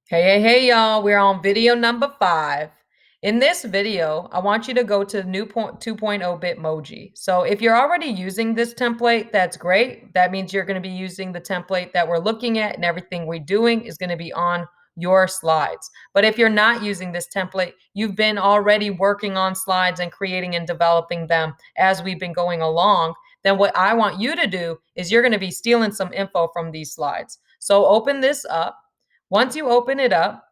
Hey, y'all. We're on video number 5. In this video, I want you to go to new 2.0 Bitmoji. So if you're already using this template, that's great. That means you're going to be using the template that we're looking at, and everything we're doing is going to be on your slides. But if you're not using this template, you've been already working on slides and creating and developing them as we've been going along, then what I want you to do is you're going to be stealing some info from these slides. So open this up. Once you open it up,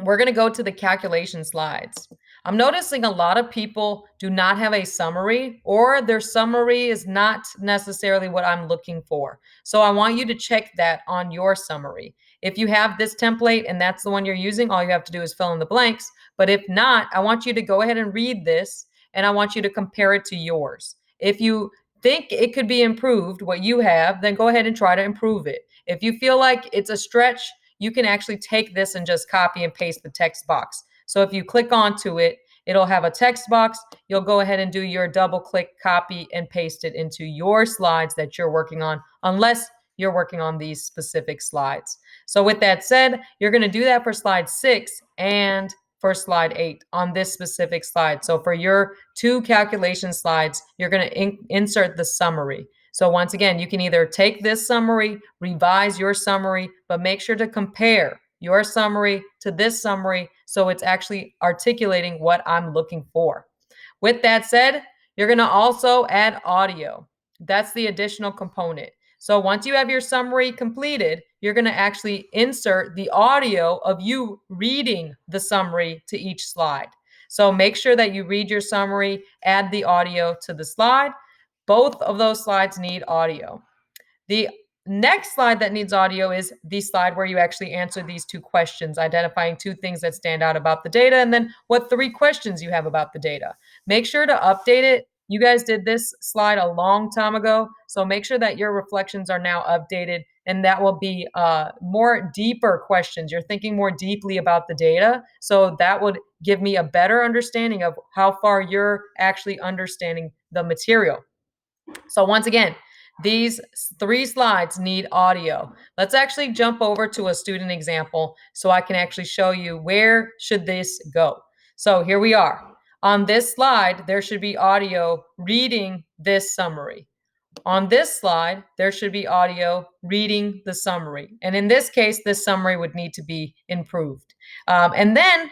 we're going to go to the calculation slides. I'm noticing a lot of people do not have a summary, or their summary is not necessarily what I'm looking for. So I want you to check that on your summary. If you have this template and that's the one you're using, all you have to do is fill in the blanks. But if not, I want you to go ahead and read this, and I want you to compare it to yours. If you think it could be improved, what you have, then go ahead and try to improve it. If you feel like it's a stretch, you can actually take this and just copy and paste the text box. So if you click onto it, it'll have a text box. You'll go ahead and do your double click, copy, and paste it into your slides that you're working on, unless you're working on these specific slides. So with that said, you're going to do that for slide 6 and for slide 8 on this specific slide. So for your 2 calculation slides, you're going to insert the summary. So once again, you can either take this summary, revise your summary, but make sure to compare your summary to this summary so it's actually articulating what I'm looking for. With that said, you're going to also add audio. That's the additional component. So once you have your summary completed, you're going to actually insert the audio of you reading the summary to each slide. So make sure that you read your summary, add the audio to the slide. Both of those slides need audio. The next slide that needs audio is the slide where you actually answer these 2 questions, identifying 2 things that stand out about the data, and then what 3 questions you have about the data. Make sure to update it. You guys did this slide a long time ago, so make sure that your reflections are now updated, and that will be more deeper questions. You're thinking more deeply about the data, so that would give me a better understanding of how far you're actually understanding the material. So once again, these 3 slides need audio. Let's actually jump over to a student example so I can actually show you where should this go. So here we are. On this slide, there should be audio reading this summary. On this slide, there should be audio reading the summary. And in this case, this summary would need to be improved. And then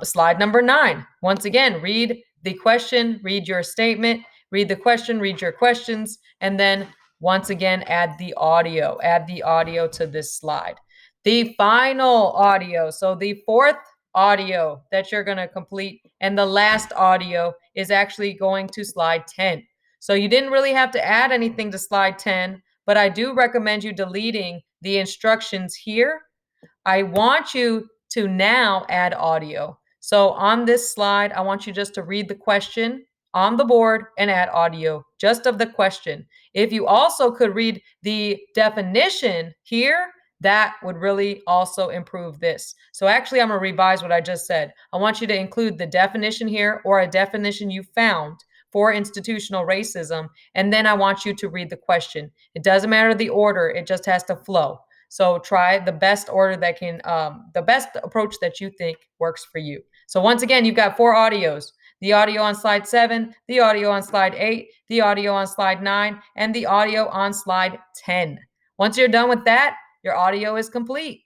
slide number 9. Once again, read the question, read your statement, read the question, read your questions, and then once again, add the audio. Add the audio to this slide. The final audio, so the 4th audio that you're going to complete, and the last audio is actually going to slide 10. So you didn't really have to add anything to slide 10, but I do recommend you deleting the instructions here. I want you to now add audio. So on this slide, I want you just to read the question on the board and add audio just of the question. If you also could read the definition here, that would really also improve this. So actually, I'm going to revise what I just said. I want you to include the definition here, or a definition you found for institutional racism, and then I want you to read the question. It doesn't matter the order, it just has to flow. So try the best order that can, the best approach that you think works for you. So once again, you've got 4 audios: the audio on slide 7, the audio on slide 8, the audio on slide 9, and the audio on slide 10. Once you're done with that, your audio is complete.